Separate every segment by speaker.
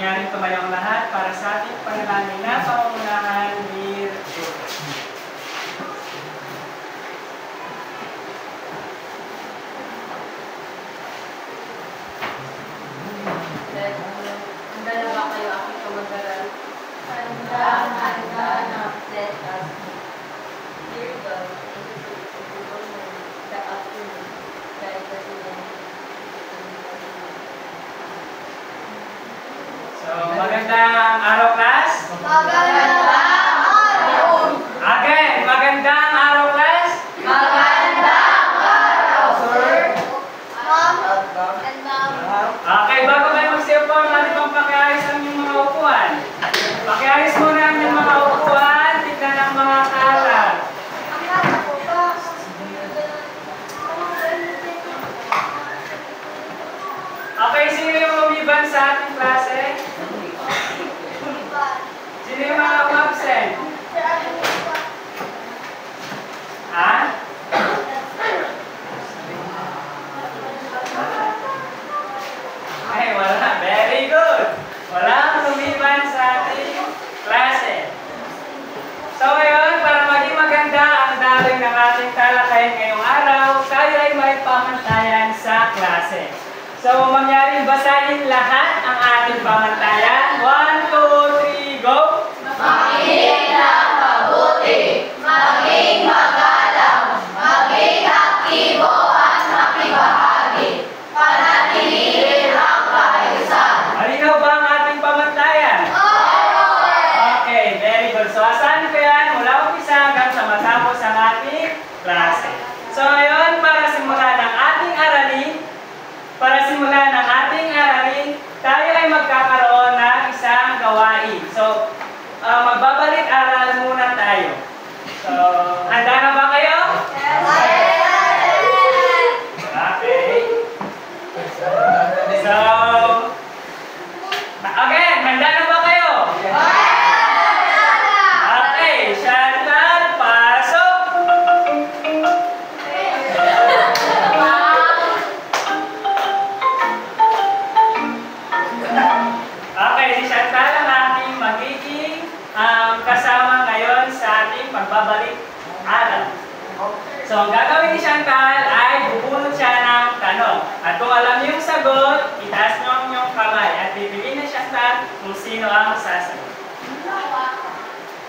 Speaker 1: mangyaring tumayong lahat para sa ating panalangin na pangungunahan ni
Speaker 2: Handa na ba kayo aking kamag-aral? Handa na. Let us hear God and the afternoon. Dahil kasi
Speaker 1: So, magandang araw, class.
Speaker 2: magandang araw!
Speaker 1: Again, magandang araw, class.
Speaker 2: Magandang araw, sir! Ma'am and ma'am.
Speaker 1: Okay, bago kayo mag-sipon, natin bang pakiayos ang inyong mga upuan? Pakiayos muna ang inyong mga upuan, tignan ang mga kalat. Okay, sino yung lumiban sa ating klase? Sino yung mga absent? Ha? Ay, wala. Very good. Walang lumiban sa ating klase. So ngayon, para maging maganda ang daloy ng ating talakayan ngayong araw, tayo ay may pamantayan sa klase. So, mangyaring basahin lahat ang ating pamantayan. 1, 2, 3, go!
Speaker 2: Makinig ng mabuti, maging magalang, maging aktibo at makibahagi, panatilihin ang kaayusan.
Speaker 1: Malinaw ba ang ating pamantayan? Okay, very good. So, asahan ko yan mula umpisa hanggang sa matapos ang ating klase. So, ngayon, para simulan ang ating aralin, tayo ay magkakaroon ng isang gawain. So, magbabalik-aral muna tayo. So, handa na ba kayo? Okay. So, again, handa na ba kayo? Okay, Chantal, pasok! Okay, si Chantal ang ating magiging kasama ngayon sa ating pagbabalik-aral. So, ang gagawin ni Chantal ay bubunot siya ng tanong. At kung alam niyo yung sagot, itaas niyo ang inyong kamay at pipiliin ni Chantal kung sino ang sasagot.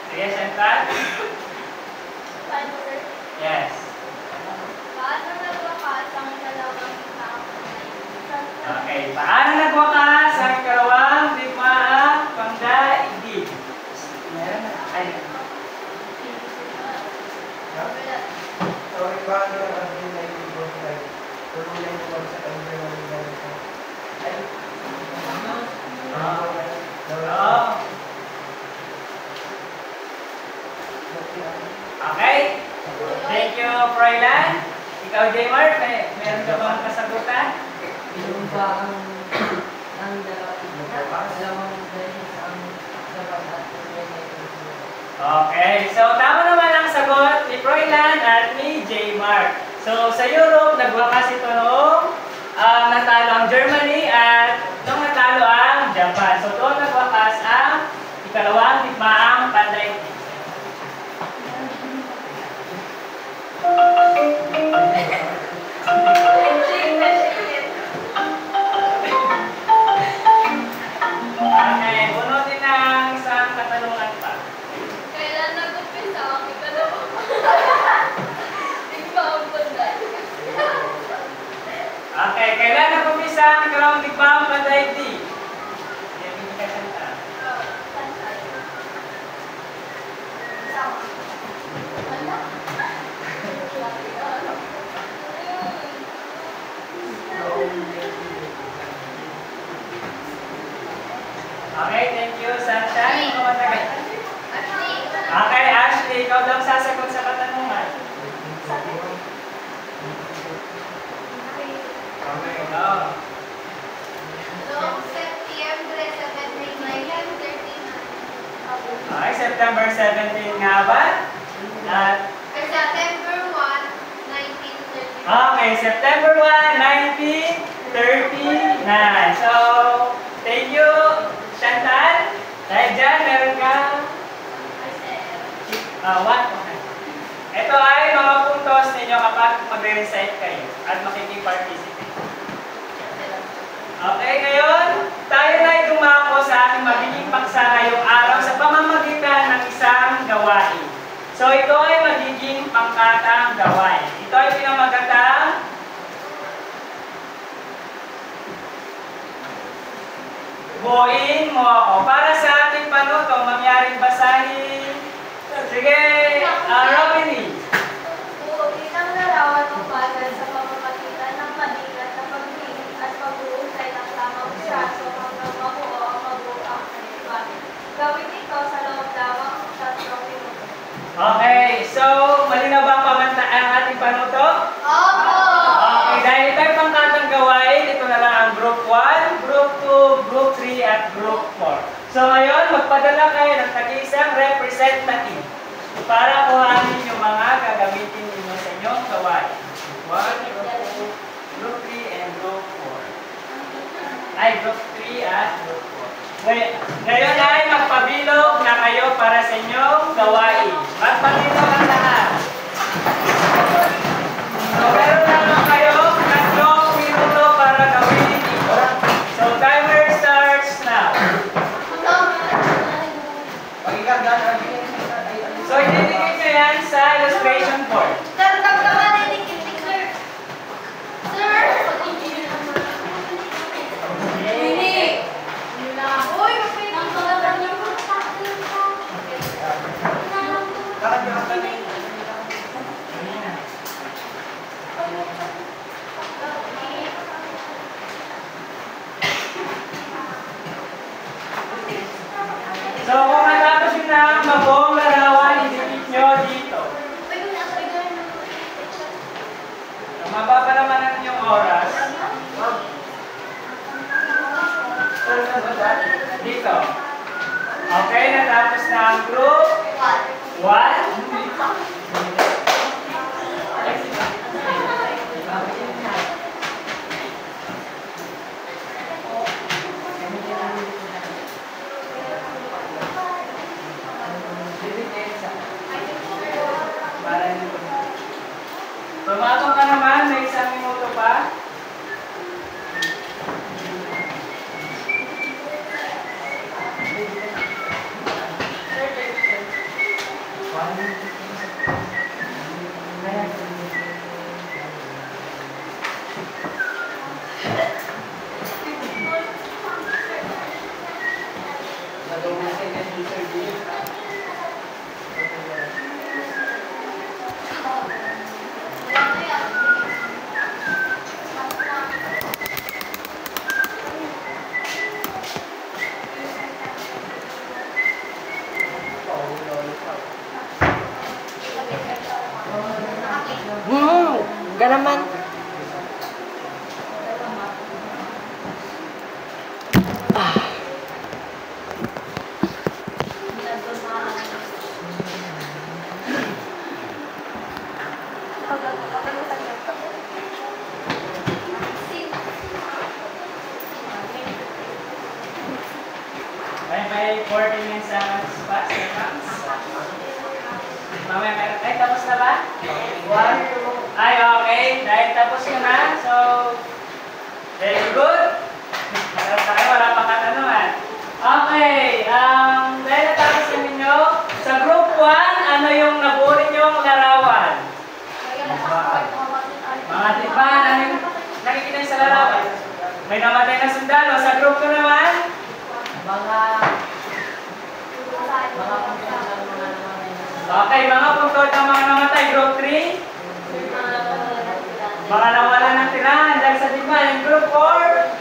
Speaker 1: Sige, Chantal? Yes. Okay, paano nagwakas ang ikalawang digmaang pangdaigdig? Meron na. Ay.
Speaker 3: Sorry, paano ang dinaibigon tayo? Tuloy mo ba sa kanya ng ganito? Ay?
Speaker 1: Okay. Thank you, Froilan. Ikaw, Jaymar, meron ka bang kasagutan?
Speaker 4: Yung ba ang dalawang beses ang dapat at
Speaker 1: Okay, so tama naman ang sagot ni Froilan at ni Jaymar. So sa Europe, nagwakas ito noong natalo ang Germany at noong natalo ang Japan. So doon nagwakas ang ikalawang digmaang pandaigdig. Okay, bunutin ng isang katanungan pa.
Speaker 2: Kailan nag-umpisa ang ikalawang? Digmaang pandaigdig.
Speaker 1: Okay, kailan nag-umpisa ang ikalawang digmaang pandaigdig? Hindi ka santa. Okay, thank you, Sunshine. Okay, Ashley, ikaw daw sasagot sa katanungan. Go.
Speaker 2: Noong September 17, 1939.
Speaker 1: Okay, September 17 nga ba? At
Speaker 2: September 1, 1939.
Speaker 1: okay, September 1, 1939. So, thank you, Dahil dyan, meron ka what? Okay. Ito ay mga puntos ninyo kapag magre-recite kayo at makikipag-participate. Okay, ngayon, tayo na ay dumako sa ating magiging paksa ngayong araw sa pamamagitan ng isang gawain. So, ito ay magiging pangkatang gawain. Ito ay pinamagatang buuin mo ako. Para sa ating panuto, mangyaring basahin. Sige, Robiny.
Speaker 2: Buuin ang larawan ng puzzle sa pamamagitan ng madilat na pagtingin at pag-uusay ng tamang piraso hanggang mabuo ang mabuang kalipan. Gawin ito sa loob lamang ng 3 minuto.
Speaker 1: Okay, so malinaw ba ang ating panuto?
Speaker 2: Opo!
Speaker 1: Okay, dahil ito ay pangkatang gawain, ito na lang ang Group 1, Group 2, Group 3, at Group 4. So ngayon, magpadala kayo ng tag-isang representative para kuhanin yung mga gagamitin ninyo sa inyong gawain. Group 1, Group 3, and Group 4. Ay, Group 3 at Group 4. Ngayon ay magpabilog na kayo para sa inyong gawain. Magpabilog ang lahat. So, meron naman kayo 3 minuto para gawin ito. So, timer starts now. So, ididikit nyo yan sa illustration board. So, kung natapos yun na mabuong larawan, idikit nyo dito. Mababa naman ang yung oras. Dito. Okay, natapos na ang group 1. Tumatong ka naman, may 1 minuto pa.
Speaker 4: Ganaman.
Speaker 1: May 40 minutes ang spots. Mamaya meron. Ay, tapos na ba? 1, 2. Ay, okay. Dahil tapos nyo na. So, very good. Wala pa katanungan. Okay. Dahil natapos na ninyo, sa group 1, ano yung nabuo ninyong larawan? Mga tipan. Ano yung nakikita nyo sa larawan? May namatay na sundalo. Sa group 2 naman? Okay, mga puntot ng mga namatay. Group 3? Mga nawalan ng tirahan dahil sa digmaan. Yung group 4?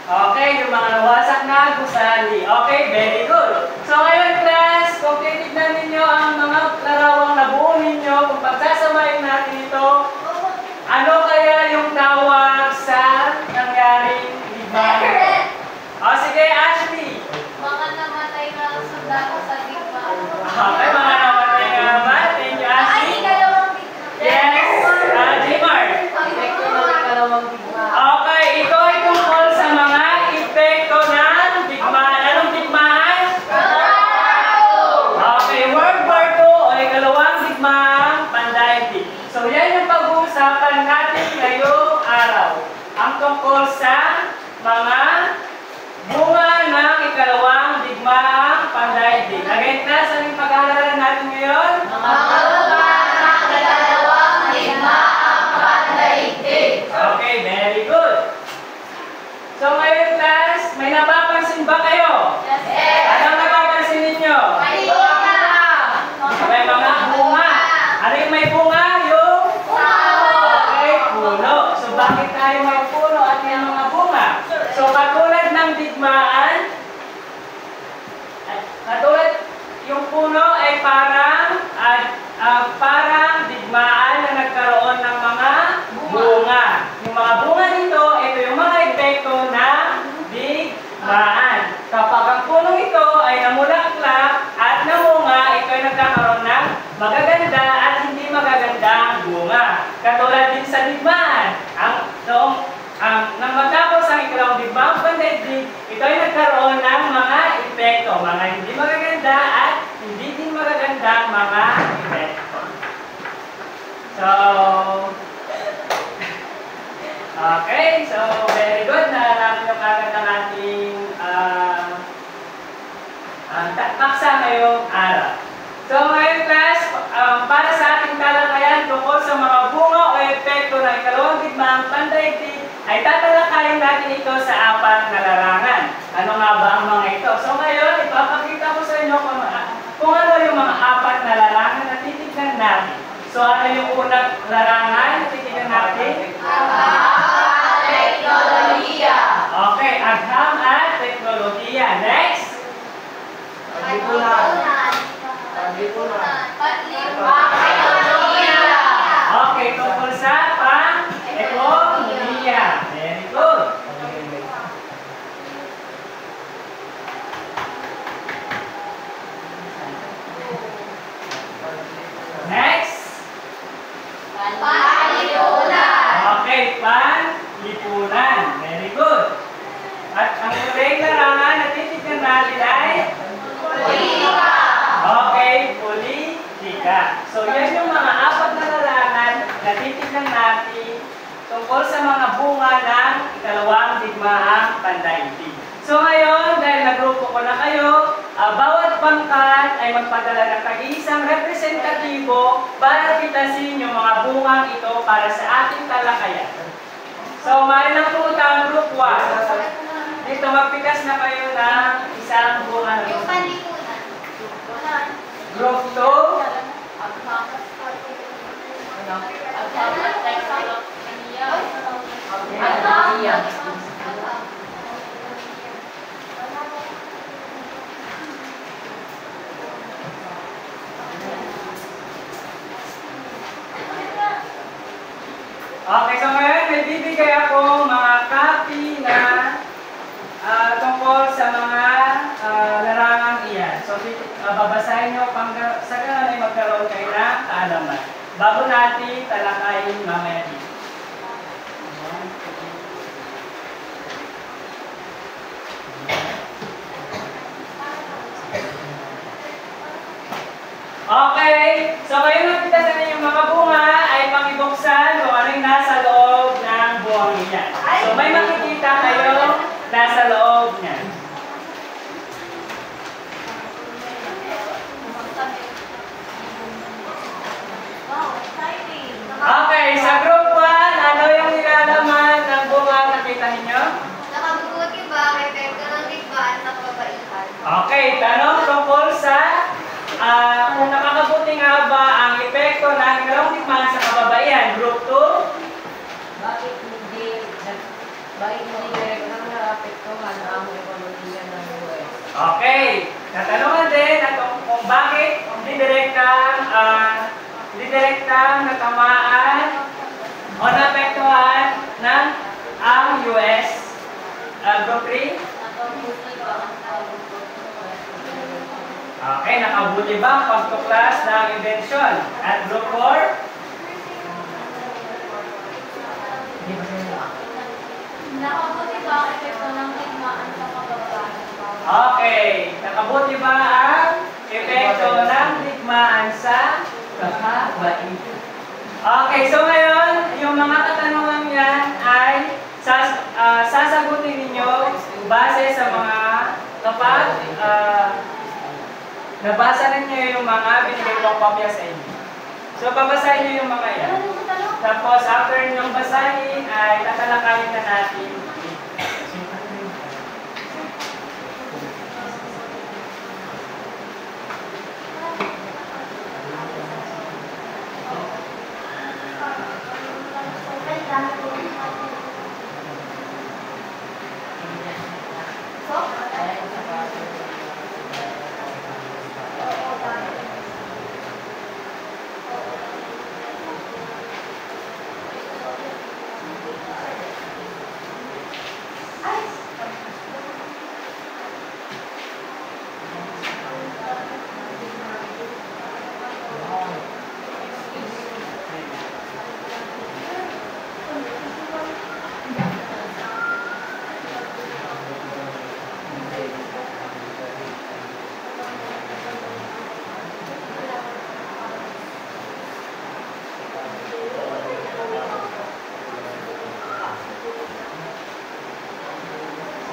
Speaker 1: Okay, yung mga nawasak na gusali. Okay, very good. So ngayon class, kung titignan ninyo ang mga larawang nabuo ninyo, kung pagsasamahin natin ito, ano kaya yung tawag sa nangyaring digmaan? O sige, Ashley.
Speaker 2: Mga namatay na sundalo sa digmaan.
Speaker 1: Okay, mga namatay nga naman. Thank you, Ashley. Yes, Jmar. Okay, ito ay tungkol sa mga tungkol sa mga bunga ng ikalawang digmaang pandaigdig. Again, class, anong pag-aaralan natin ngayon? Okay, very good. So ngayon, class, may napapansin ba kayo? Anong napapansin ninyo? May mga bunga. Ano yung may bunga? Yung? Okay, puno. So bakit tayo may puno at may mga bunga? So katulad ng digmaan, katulad yung puno ay parang digmaan na nagkaroon ng mga bunga. Yung mga bunga nito, ito yung mga epekto ng digmaan. Kapag ang puno ito ay namulaklak at namunga, ito ay nagkakaroon ng magaganda at hindi magagandang bunga. Katulad din sa digmaan. Nang matapos ang ikalawang digmaang pandaigdig, ito ay nagkaroon ng mga epekto, mga hindi magaganda at hindi din magagandang mga epekto. So, okay, so very good. Nalaman nyo kagad ng ating paksa ngayong araw. So ngayon class, para sa ating talakayan tungkol sa mga bunga o epekto ng ikalawang digmaang pandaigdig, ay tatalakayin natin ito sa 4 na larangan. Ano nga ba ang mga ito? So ngayon, ipapakita ko sa inyo kung ano yung mga 4 na larangan na titignan natin. So ano yung unang larangan na titignan natin?
Speaker 2: Teknolohiya.
Speaker 1: Okay, agham at teknolohiya. Next. Okay, tungkol sa pang-ekonomiya. Very good. Next. Okay, panlipunan. Very good. At ang uling larangan na titignan natin ay okay, politika. So yan yung mga 4 na larangan na titignan natin tungkol sa mga bunga ng ikalawang digmaang pandaigdig. So ngayon, dahil nagrupo ko na kayo, bawat pangkat ay magpadala ng tag-iisang representatibo para pitasin yung mga bungang ito para sa ating talakayan. So, mali na po ang group 1. Dito, magpitas na kayo ng isang bunga. Group 2. Okay, so ngayon may bibigay ako mga copy na tungkol sa mga larangang iyan. So, babasahin nyo sa ganun ay magkaroon kayo ng kaalaman. Bago natin talakayin mamaya dito. Okay, so ngayon napitasan na yung mga bunga ay pangibuksan kung ano yung nasa loob ng buwang niya. So may makikita kayo nasa loob niya. Okay, sa group 1, ano yung nilalaman ng bunga nakita ninyo?
Speaker 2: Nakabubuti ba ang epekto ng digmaan sa kababaihan?
Speaker 1: Okay, tanong tungkol sa kung nakakabuti nga ba ang epekto ng ikalawang digmaan sa kababaihan. Group 2?
Speaker 4: Bakit hindi direktang naapektuhan ang ekonomiya ng US?
Speaker 1: Okay. Natanungan din at kung bakit hindi direktang natamaan o naapektuhan ng ang US. Group 3? Okay, nakabuti ba ang pagtuklas ng inbensyon? At group 4?
Speaker 2: Nakabuti ba ang epekto ng digmaan sa kababaihan?
Speaker 1: Okay, nakabuti ba ang epekto ng digmaan sa kababaihan? Okay, so ngayon, yung mga katanungan yan ay base sa mga kapag nabasa ninyo yung mga binigay kong kopya sa inyo. So, babasahin nyo yung mga yan. Tapos, after nyong basahin, ay tatalakayin na natin.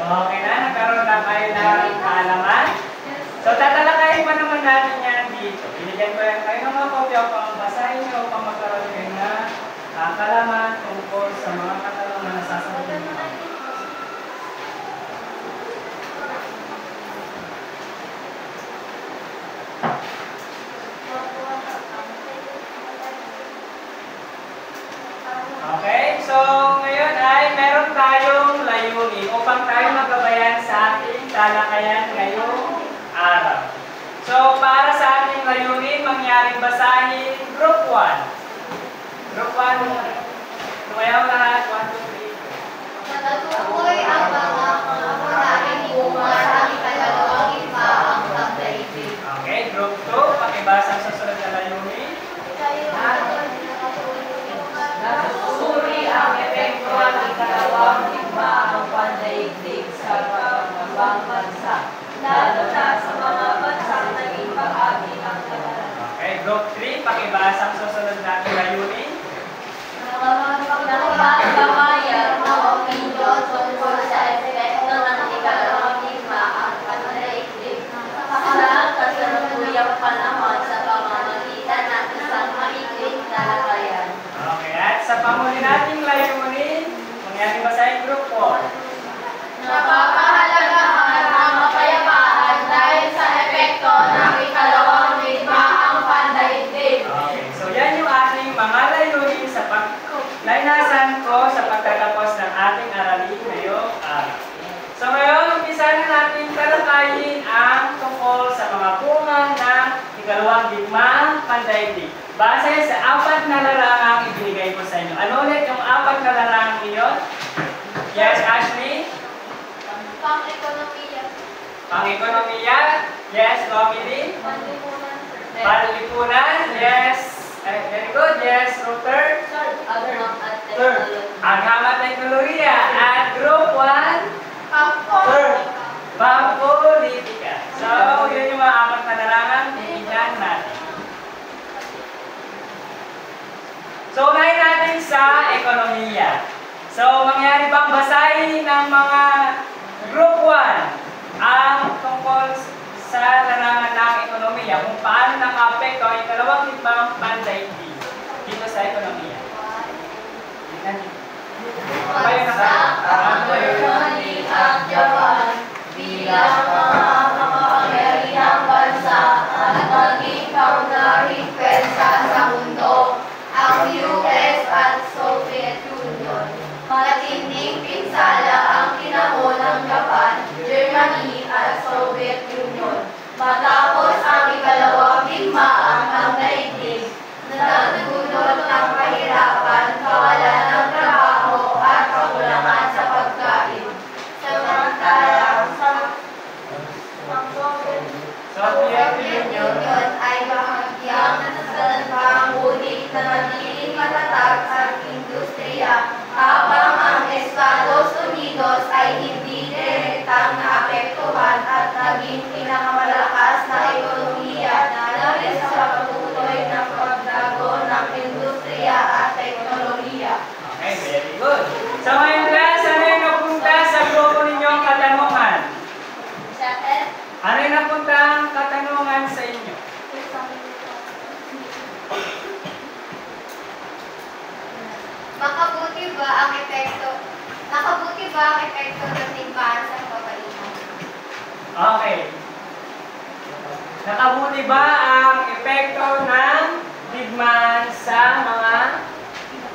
Speaker 1: Okay na, nagkaroon na kayo ng kaalaman. So, tatalakayin pa naman natin yan dito. Binigyan ko yan kayo ng mga kopya upang basahin nyo upang magkaroon kayo na kaalaman tungkol sa mga katanungan na sasagutin nyo. Okay, so ngayon ay meron tayong layunin upang tayo magabayan sa ating talakayan ngayong araw. So para sa ating layunin, mangyaring basahin Group 1. Group 1 muna. Tumayaw lahat, 1, 2, 3.
Speaker 2: Natutukoy ang mga maraming bunga sa ikalawang iba ang pagdaigdig.
Speaker 1: Okay, Group 2, pakibasa sa susunod na layunin.
Speaker 4: Nasusuri ang epekto ng ikalawang digma ang pandaigdig sa pangambang bansa, lalo na sa mga bansang naging bahagi ng kalaran.
Speaker 1: Okay, Group 3, pakibasa sa susunod natin layunin.
Speaker 2: Nakapagbabayan ng opinyon tungkol sa epekto ng ikalawang digma ang pandaigdig sa kasalukuyang panahon sa pamamagitan ng isang maikling talakayan.
Speaker 1: Okay, at sa panghuli nating layunin, mangyaring basahin Group 4.
Speaker 2: Napapahalagahan ang kapayapaan dahil sa epekto ng ikalawang digma ang pandaigdig.
Speaker 1: Okay, so yan yung ating mga layunin sa paglainasan ko sa pagtatapos ng ating aralin ngayong araw. So ngayon, umpisa na natin talakayin ang tungkol sa mga bunga ng ikalawang digma pandaigdig. Base sa 4 na larangang ibinigay ko sa inyo. Ano ulit yung 4 na larangang iyon? Yes, Ashley?
Speaker 2: Pang-ekonomiya.
Speaker 1: Pang-ekonomiya? Yes, Romilly?
Speaker 2: Panlipunan.
Speaker 1: Panlipunan? Yes. Very good. Yes, Ruther?
Speaker 2: Agmang at
Speaker 1: Third.
Speaker 2: teknolohiya.
Speaker 1: Agam at teknolohiya. At Group 1? Third. Pang-politika. So, yun yung mga 4 na larangang binigyan natin. So, unahin natin sa ekonomiya. So, mangyari bang basahin ng mga Group 1 ang tungkol sa larangan ng ekonomiya kung paano nakapekto ang ikalawang digmang pandaigdig dito sa ekonomiya.
Speaker 2: Germany at Japan bilang mga makapangyarihang bansa at naging kaunahing pwersa sa mundo. Ang US at Soviet Union. Matinding pinsala ang kinamo ng Japan, Germany at Soviet Union. Matapos ang ikalawang digmaan ng daigdig, nagdulot ng kahirapan, kawalan ng trabaho at kakulangan sa pagkain. Samantalang ang Soviet Union ay bahagyang nasasalanta ngunit nanatiling matatag ang industriya, habang ang Estados Unidos ay hindi direktang naapektuhan at naging pinakamalakas na
Speaker 5: ang epekto ng digmaan sa kabaitan?
Speaker 1: Okay. Nakabuti ba ang epekto ng digmaan sa mga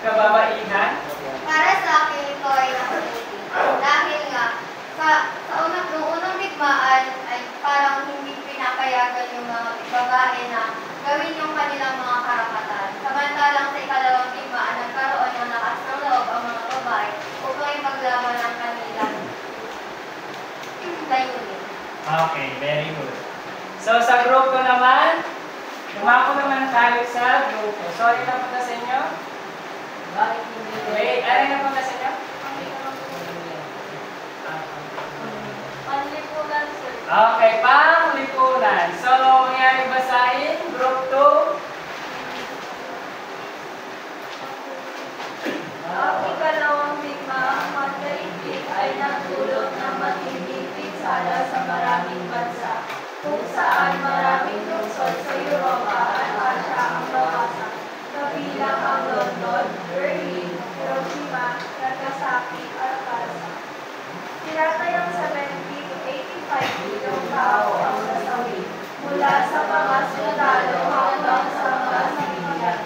Speaker 1: kababaihan?
Speaker 5: Para sa akin, ito ay nakabuti. Dahil nga, nung unang digmaan ay parang hindi pinapayagan yung mga babae na gawin yung kanilang mga karapatan. Samantalang sa ikalawang digmaan, nagkaroon ng lakas ng loob ang mga babae upang ipaglaban ang kanilang layunin.
Speaker 1: Okay, very good. So, sa grupo naman, lumako naman tayo sa grupo. Sorry na punta sa inyo?
Speaker 2: Bakit hindi?
Speaker 1: Wait, ano na punta sa inyo?
Speaker 2: Panlipunan, sir.
Speaker 1: Okay, panglipunan. So, mangyari basahin, group 2.
Speaker 4: Ang ikalawang digmaang magdaigdig ay nagdulot ng matinding pinsala sa maraming bansa, kung saan maraming lungsod sa Europa at Asia ang nawasak, kabilang ang London, Berlin, Hiroshima, Nagasaki at Kasa. Tinatayang 85 milyong tao ang nasawi, mula sa mga sundalo hanggang sa mga sibilyan.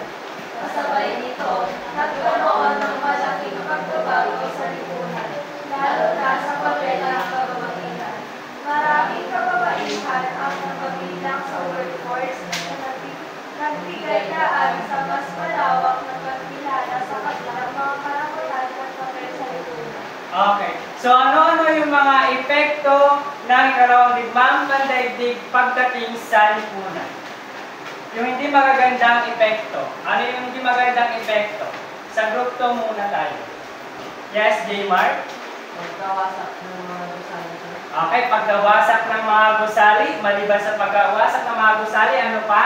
Speaker 4: Kasabay nito, nagkaroon ng malaking pagbabago sa lipunan, lalo na sa papel ng kababaihan. Maraming kababaihan ang napabilang sa workforce na nagbigay-daan sa mas malawak na pagkilala sa kanilang mga karapatan at papel sa lipunan.
Speaker 1: Okay. So, ano-ano yung mga epekto ng ikalawang digmaang pandaigdig pagdating sa lipunan? Yung hindi magagandang epekto. Ano yung hindi magagandang epekto? Sa group 2 muna tayo. Yes, J. Mark?
Speaker 2: Pagkawasak ng mga gusali, sir.
Speaker 1: Okay, pagkawasak ng mga gusali. Maliban sa pagkawasak ng mga gusali, ano pa?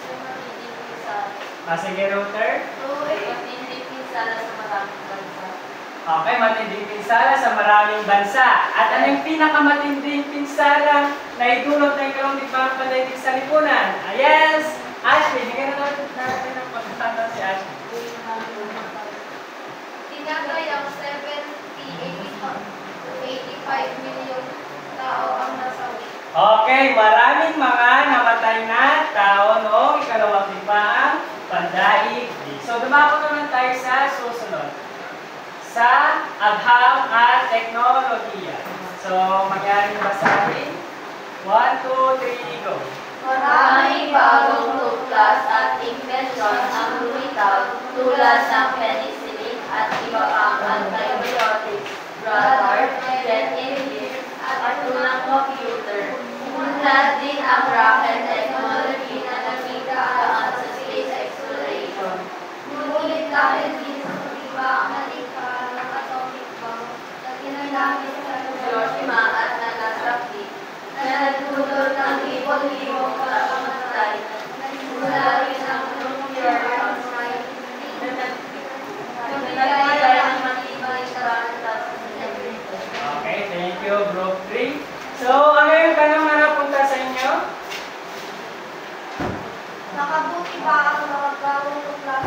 Speaker 2: Sir, matinding pinsala.
Speaker 1: Sige, Router.
Speaker 2: Matinding pinsala sa maraming bansa.
Speaker 1: Okay, matinding pinsala sa maraming bansa. At ano yung pinakamatinding pinsala na idulot ng ikalawang digmaang pandaigdig sa lipunan? Yes! Ashley, hindi na natin ang pagkatatan si Ashley.
Speaker 5: Tinatayang 85 milyong tao ang nasawi.
Speaker 1: Okay, maraming mga namatay na tao noong ikalawang digmaang pandaigdig. So, dumako naman tayo sa susunod. Sa agham at teknolohiya. So, mangyaring basahin. 1, 2, 3, go.
Speaker 4: Maraming bagong tuklas at imbensyon ang lumitaw tulad ng penicillin at iba pang antibiotics, radar, jet engine, at tunang computer. Unlad din ang rocket technology na nagkikaan sa space exploration. Ngunit dahil din sa iba ang nalikha ng atomic bomb na ginagamit sa Hiroshima at Nagasaki, na nagdulot ng libon-libong pagkamatay, mula rin ang nuclear arms na nagbigay ng matibay sa landas sa celebrity.
Speaker 1: Okay, thank you, group 3. So, ano yung tanong na napunta sa inyo?
Speaker 5: Nakabuti ba ang mga bagong tuklas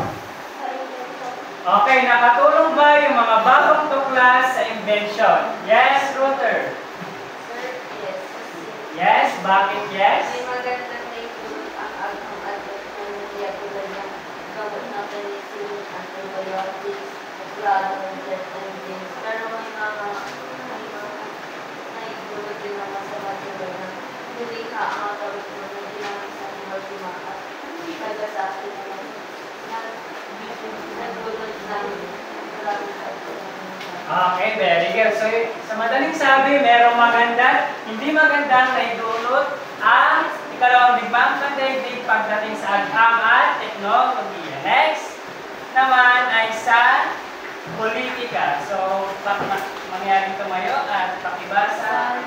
Speaker 5: sa imbensyon?
Speaker 1: Okay, nakatulong ba yung mga bagong tuklas sa invention? Yes, Router.
Speaker 2: Sir, yes.
Speaker 1: Yes, bakit yes?
Speaker 2: May magandang naitulot ang agham at teknolohiya tulad ng gamot na penicillin, antibiotics, radar, jet engines. Pero may mga naitulot din ng masama tulad ng nilikha ang atomic bomb na ginamit sa Hiroshima at Nagasaki na nagdulot ng maraming pagkamatay.
Speaker 1: Okay, very good. So, sa madaling sabi, merong maganda, hindi magandang naidulot ang ikalawang digmaang pandaigdig pagdating sa agham at teknolohiya. Next naman ay sa politika. So, mangyaring tumayo at pakibasa.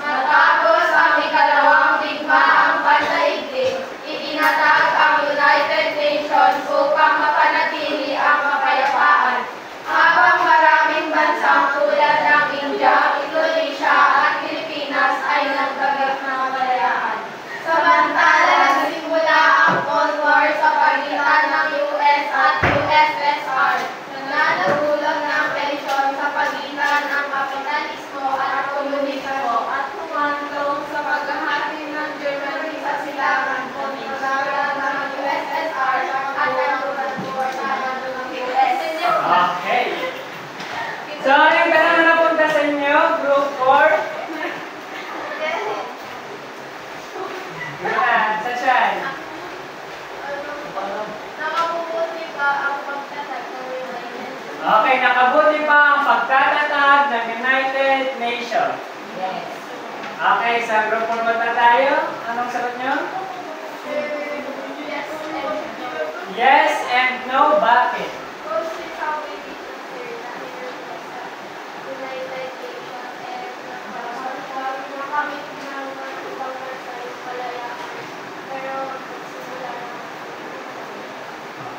Speaker 4: Matapos ang ikalawang digmaang pandaigdig, itinatag ang United Nations upang mapanatili ang kapayapaan. Habang maraming bansang tulad ng India, Indonesia at Pilipinas ay nagkagap ng kalayaan. Samantala, nagsimula ang Cold War sa pagitan ng US at USSR na nagdulot ng tensyon sa pagitan
Speaker 1: Okay, nakabuti pa ang pagkatatag ng United Nations.
Speaker 4: Yes.
Speaker 1: Okay, sa group 4 ba tayo? Anong sagot nyo? Yes and no, bakit?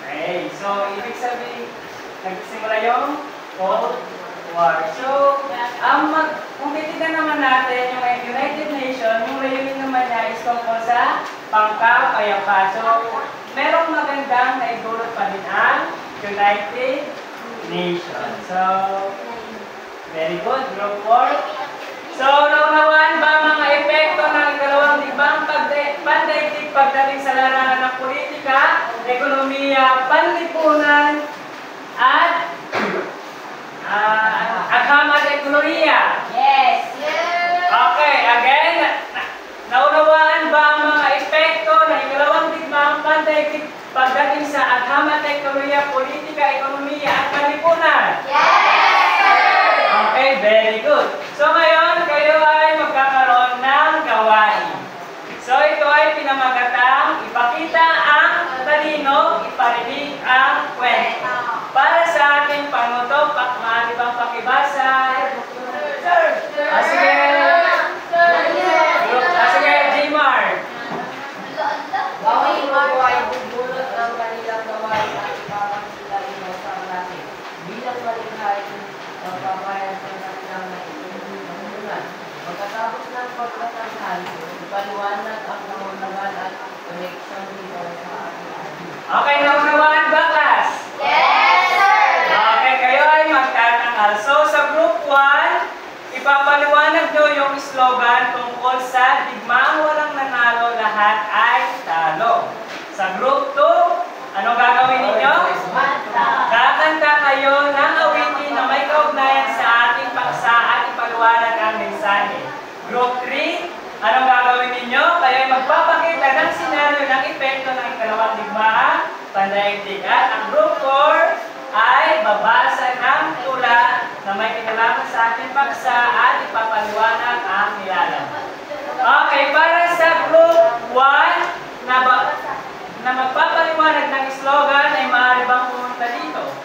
Speaker 1: Okay, so ibig sabihin, nagsimula yung Cold War. So, kung titignan naman natin yung United Nations, yung layunin naman niya is tungkol sa pangkapayapa. So, merong magandang naidulot pa din ang United Nations. So, very good, group 4. So, naunawaan ba mga epekto ng ikalawang digbang pandaigdig pagdating sa larangan ng politika, ekonomiya, panlipunan, at aghamat teknolohiya?
Speaker 4: Yes.
Speaker 1: Okay, again, naunawaan ba ang mga epekto ng ikalawang digbang pandaigdig pagdating sa aghamat teknolohiya, politika, ekonomiya, at panlipunan? Okay, very good. So ngayon, kayo ay magkakaroon ng gawain. So ito ay pinamagatang ipakita ang talino, iparinig ang kwento. Para sa ating pangutok, maaari bang pakibasa? Sige. Sige, Jmar.
Speaker 4: Gawin mo ay bubulot ng kanilang gawain at ipapagsilalinaw sa klase. Bilang malikhain ang pamayan sa kanilang naiintindihan. Pagkatapos ng pagkatanghal, ipaliwanag ang kamunlagan at koneksyon dito sa ating.
Speaker 1: Okay, naunawaan ba, class? Okay, kayo ay magtatanghal. So sa group 1, ipapaliwanag nyo yung slogan tungkol sa digmaang walang nanalo, lahat ay talo. Sa group 2, anong gagawin ninyo? Kakanta kayo ng awitin na may kaugnayan sa ating paksa at ipaliwanag ang mensahe. Group 3, anong gagawin ninyo? Kayo ay magpapakita ng senaryo ng epekto ng ikalawang digmaan pandaigdig. At ang group 4 ay babasa ng tula na may kinalaman sa ating paksa at ipapaliwanag ang nilalaman. Okay, para sa group 1 na magpapaliwanag ng slogan ay maaari bang pumunta dito?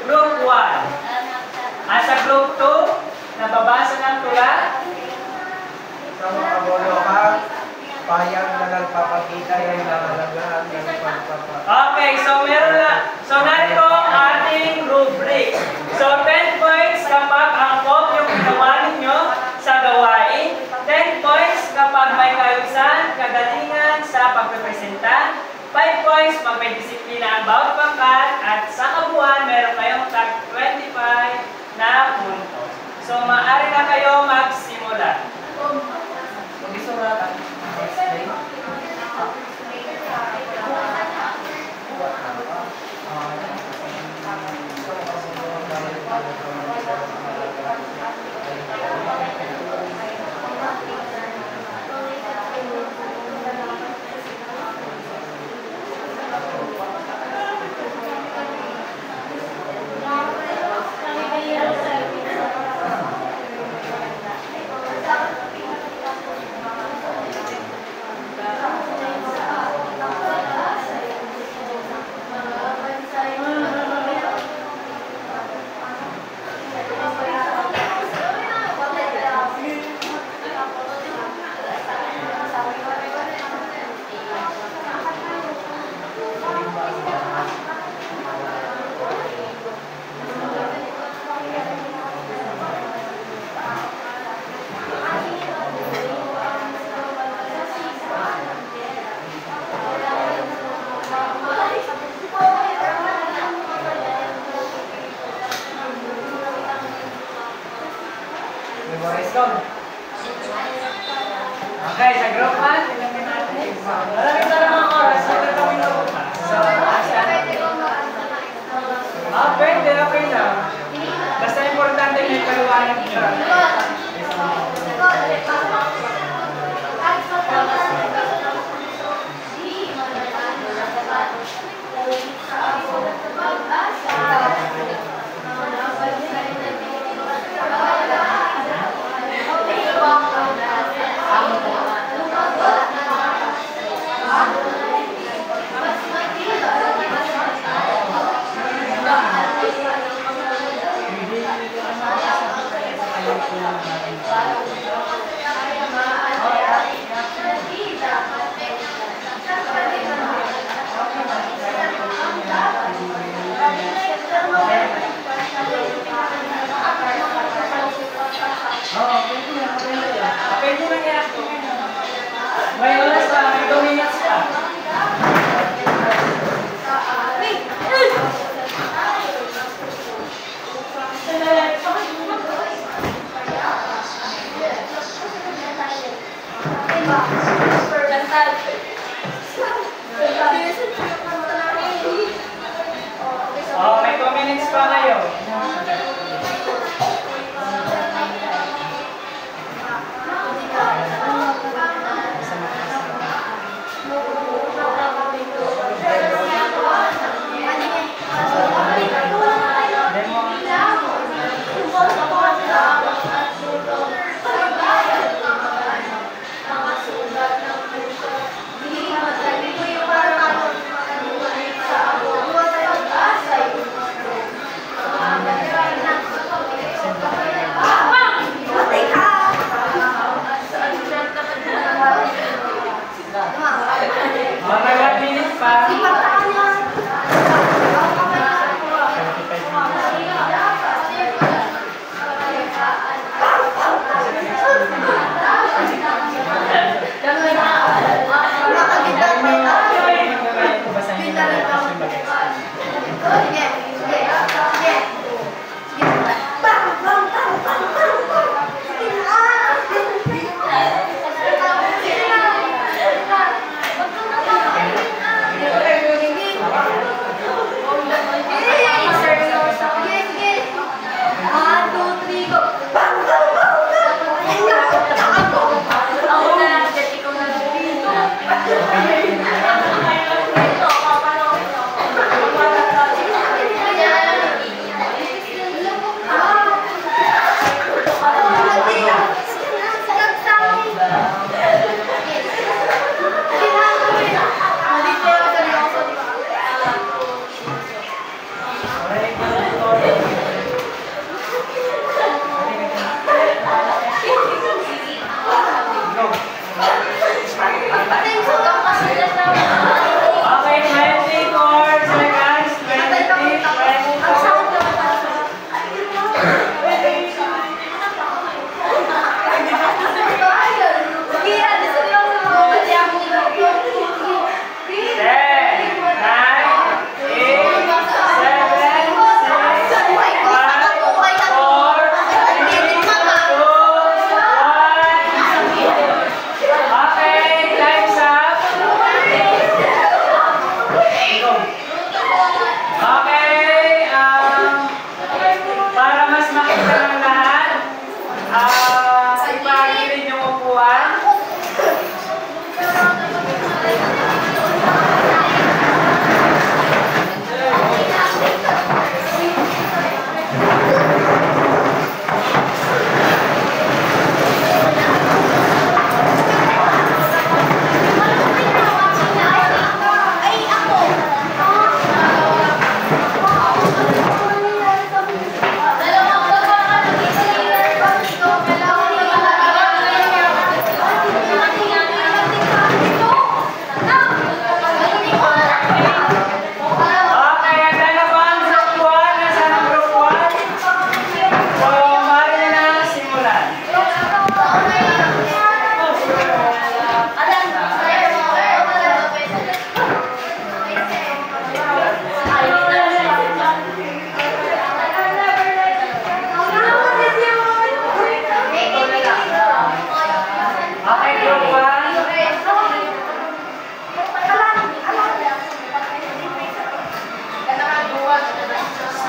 Speaker 1: Group 1. Sa group 2, nababasa ng tula?
Speaker 3: Sa mga boloka, payag na nagpapakita yung nangalagaan ng pagpapa.
Speaker 1: Okay, so meron na. So narito ang ating rubric. So 10 points kapag angkop yung ginawa ninyo sa gawain. 10 points kapag may kaayusan, kagalingan sa pagpipresenta. 5 points pag may disiplina ang bawat pangkat. At sa kabuuan, meron kayong tag 25 na puntos. So maaari na kayo magsimula.
Speaker 3: Mag-isuratan.
Speaker 1: Memorize ko. Okay, sa group 1, tingnan natin. Wala kita namang oras, ito kami na bukas. So, pwede, okay lang. Basta importante may paliwanag siya. Pwede na kaya. May oras pa, may 2 minutes pa. Oh, may 2 minutes pa kayo. Mga 1 minute pa.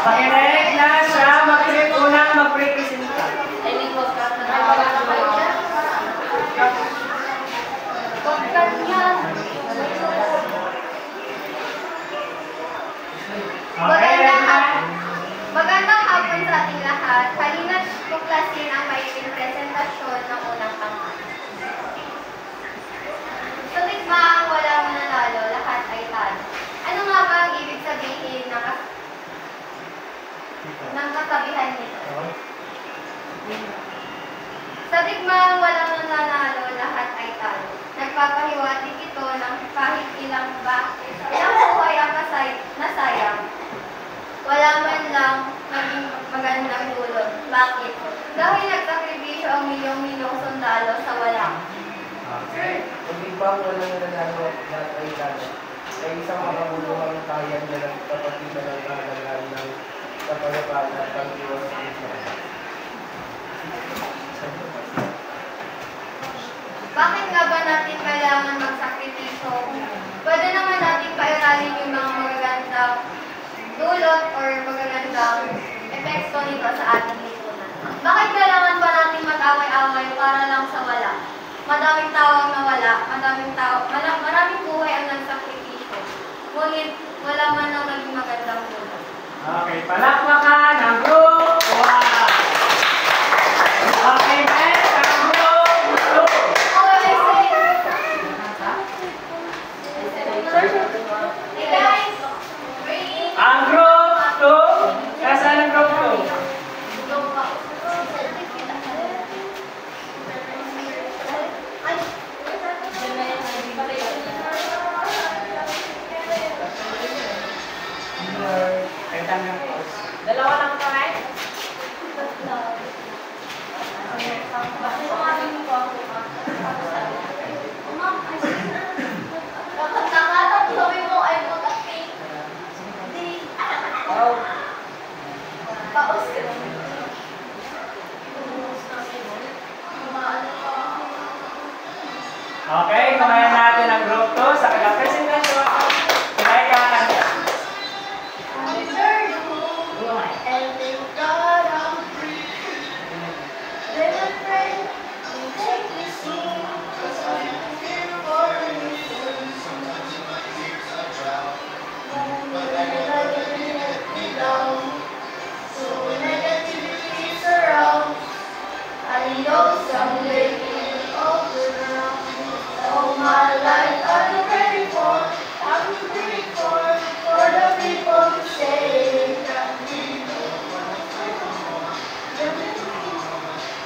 Speaker 1: Pakinig na siya unang mag-representa.
Speaker 5: Magandang hapon sa ating lahat. Halina't tuklasin ang maikling presentasyon ng unang tanghal. Sa tikbaang walang mananalo, lahat ay talo. Ano nga ba ang ibig sabihin ng kasabihan nito? Sa digmaan walang nananalo, lahat ay talo. Nagpapahiwatig ito ng kahit ilang buhay ang nasayang. Wala man lang naging magandang dulot. Bakit? Dahil nagsakripisyo ang milyong-milyong sundalo sa wala.
Speaker 3: Kung di ba walang nananalo, lahat ay talo. Ay isang makabuluhang kayan na nagpapagitan ng kahalagaan ng kapayapaan at pag-iwas sa isa.
Speaker 5: Bakit nga ba natin kailangan magsakripisyo? Pwede naman natin pairalin yung mga magagandang dulot or magagandang epekto nito sa ating lipunan. Bakit kailangan pa natin mag-away-away para lang sa wala? Madaming tao ang nawala, maraming buhay ang nagsakripisyo. Ngunit wala man lang naging magandang dulot.
Speaker 1: Okay, palakpakan ang group 1. Okay, next, ang group 2.
Speaker 5: Hey guys!
Speaker 1: Ang group 2, nasaan ang group 2?
Speaker 4: Dalawa lang kamay?
Speaker 5: Sabi mo ay mag-pink. Di. Paus ka naman.
Speaker 1: Okay, kumain natin ang group 2 sa kanya-presentasyon. Kumain ka.
Speaker 5: And thank God I'm free. Then I pray, you take me soon. 'Cause I'm here for you. So negativity surrounds. I know someday it will all turn around. All my life I'm ready for the people to say that we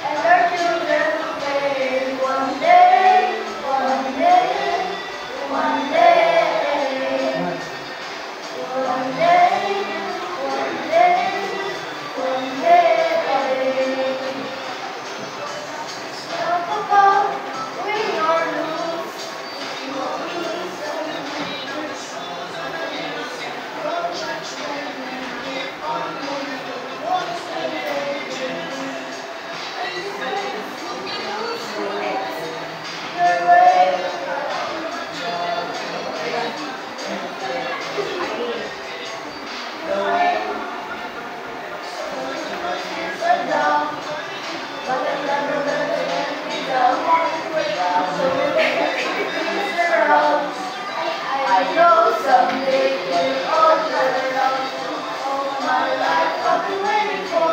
Speaker 5: and our children will pay one day, one day, one day, one day, one day, one day. Talk about win or lose, you won't be I know someday we'll all turn around. All my life I've been waiting for,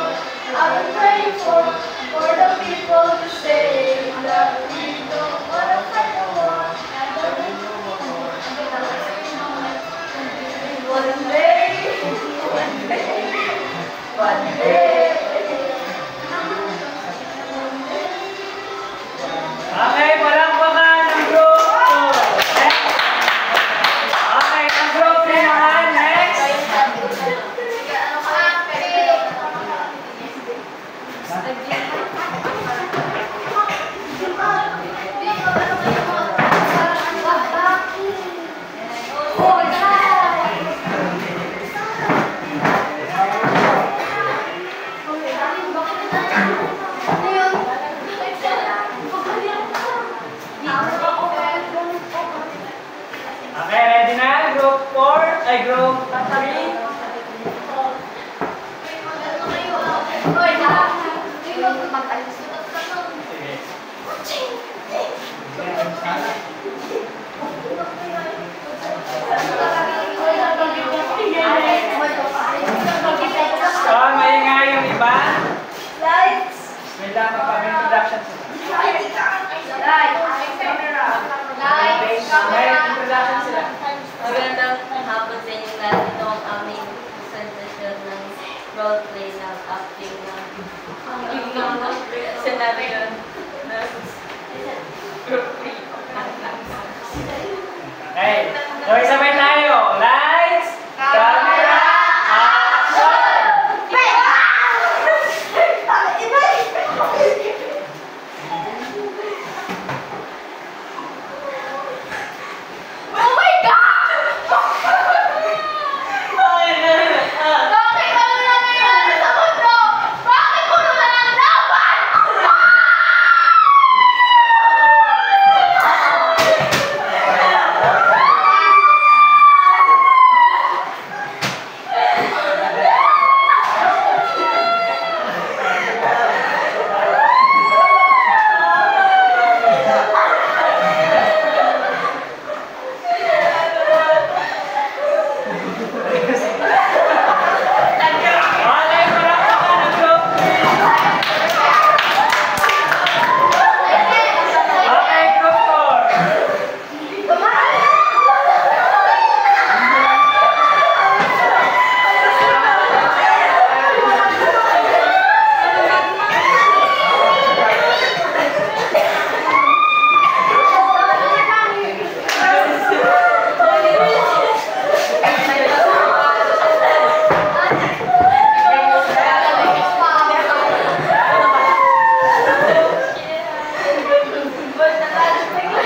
Speaker 5: I've been praying for the people to say that we don't wanna fight no more. One day, one day, one day.
Speaker 1: Okay, palakpakan ang group 2. Okay, ang group 3 naman. Next. Okay, ready na? Group 4, ay group 3. So, maingay yung iba. May dapat pag-introduction sila. May introduction sila.
Speaker 2: Magandang hapon sa inyo lahat. Ito ang aming presentation ng roleplay ng acting ng scenario.
Speaker 1: Sabay-sabay tayo. Lights, camera, action!
Speaker 5: Oh my God! Bakit ano nangyayari sa mundo? Bakit puro na lang laban?
Speaker 1: Okay, palakpakan ang group. Okay, group 4.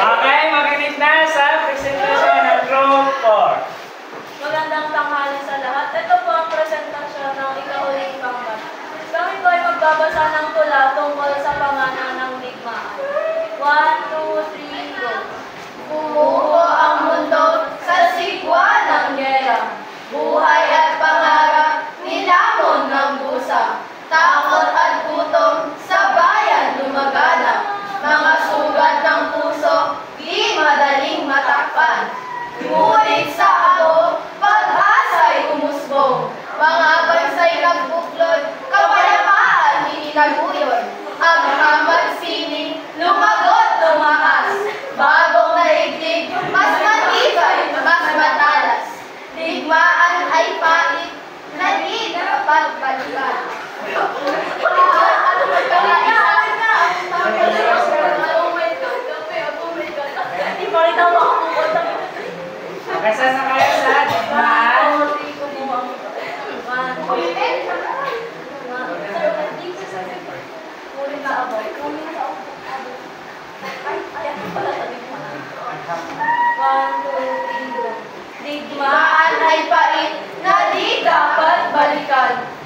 Speaker 1: Okay, makinig na sa presentasyon ng group 4.
Speaker 2: Magandang tanghali sa lahat. Ito po ang presentasyon ng ikahuling pangkat. Kami po ay magbabasa ng tula tungkol sa pangalan ng digmaan. 1, 2, 3, go!
Speaker 4: Bumuo ang mundo sa sigwa ng gera. Buhay at pangarap, nilamon ng busa. Takot at gutom sa bayan lumaganap. Mga sugat ng puso, di madaling matakpan. Ngunit sa abo, pag-asa'y umusbong. Mga bansa'y nagbuklod, kapayapaan itinaguyod. Ang hamad sining, lumagot tumaas. Bagong naigdig, mas matibay, mas matalas. Digmaan ay pait, na di dapat balikan.
Speaker 2: Hindi pa rin ako makakuha.
Speaker 1: Okay, sasakay sa digmaan.
Speaker 4: Digmaan ay pait, na di dapat balikan.